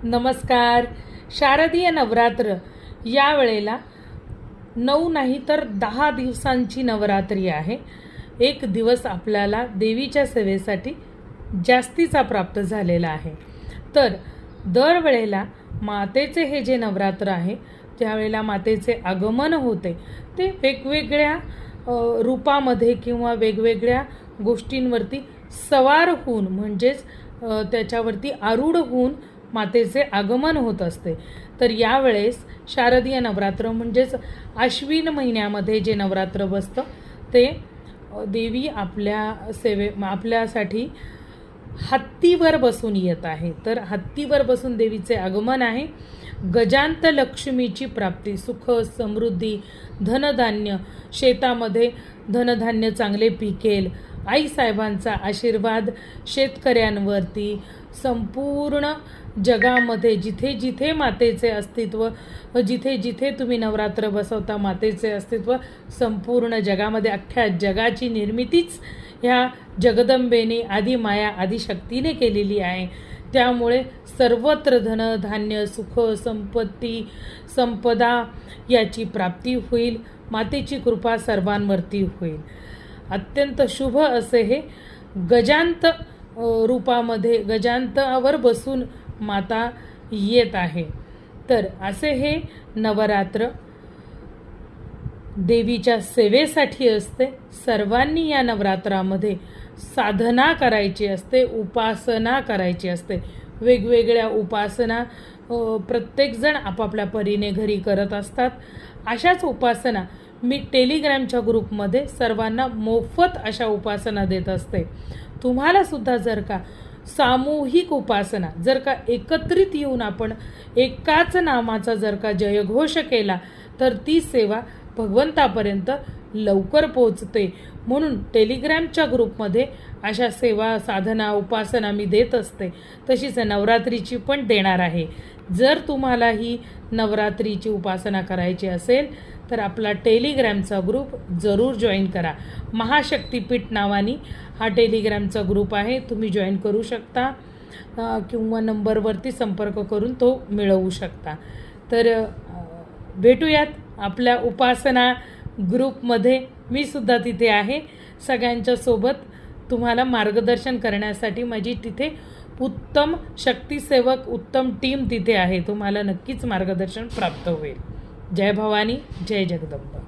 नमस्कार. शारदीय नवरात्र या वेळेला 9 नाही तर 10 दिवसांची नवरात्री आहे. एक दिवस आपल्याला देवीच्या सेवेसाठी जास्तीचा प्राप्त झालेला आहे. तर दरवेळेला मातेचे हे जे नवरात्र आहे त्यावेळेला मातेचे आगमन होते ते वेगवेगळ्या रूपामध्ये किंवा वेगवेगळ्या गोष्टींवरती सवार होऊन म्हणजेच त्याच्यावरती आरूढ होऊन मातेचे आगमन होत असते. तर यावेळेस शारदीय नवरात्र म्हणजेच आश्विन महिन्यामध्ये जे नवरात्र बसतं ते देवी आपल्यासाठी हत्तीवर बसून येत आहे. तर हत्तीवर बसून देवीचे आगमन आहे. गजांत लक्ष्मीची प्राप्ती, सुख समृद्धी, धनधान्य, शेतामध्ये धनधान्य चांगले पिकेल, आईसाहेबांचा आशीर्वाद शेतकऱ्यांवरती, संपूर्ण जगामध्ये जिथे जिथे मातेचे अस्तित्व, जिथे जिथे तुम्ही नवरात्र बसवता मातेचे अस्तित्व संपूर्ण जगामध्ये, अख्ख्या जगाची निर्मितीच ह्या जगदंबेने आदिमाया आदिशक्तीने केलेली आहे. त्यामुळे सर्वत्र धन धान्य सुख संपत्ती संपदा याची प्राप्ती होईल. मातेची कृपा सर्वांवरती होईल. अत्यंत शुभ असे हे गजांत रूपामध्ये गजांतावर बसून माता येत आहे. तर असे हे नवरात्र देवीच्या सेवेसाठी असते. सर्वांनी या नवरात्रामध्ये साधना करायची असते, उपासना करायची असते. वेगवेगळ्या उपासना प्रत्येकजण आपापल्या परीने घरी करत असतात. अशाच उपासना मी टेलिग्रामच्या ग्रुपमध्ये सर्वांना मोफत अशा उपासना देत असते. तुम्हाला सुद्धा जर का सामूहिक उपासना, जर का एकत्रित येऊन आपण एकाच नामाचा जर का जयघोष केला तर ती सेवा भगवंतापर्यंत लवकर पोहोचते. म्हणून टेलिग्रामच्या ग्रुपमध्ये अशा सेवा साधना उपासना मी देत असते. तशीच नवरात्रीची पण देणार आहे. जर तुम्हाला ही नवरात्रीची उपासना करायची असेल तर आपला टेलिग्रामचा ग्रुप जरूर जॉईन करा. महाशक्तीपीठ नावाने हा टेलिग्रामचा ग्रुप आहे. तुम्ही जॉईन करू शकता किंवा नंबरवरती संपर्क करून तो मिळवू शकता. तर भेटूयात आपल्या उपासना ग्रुपमध्ये. मी सुद्धा तिथे आहे. सगळ्यांच्या सोबत तुम्हाला मार्गदर्शन करण्यासाठी माझी तिथे उत्तम शक्तिसेवक उत्तम टीम तिथे आहे. तुम्हाला नक्कीच मार्गदर्शन प्राप्त होईल. जय भवानी, जय जगदंबा.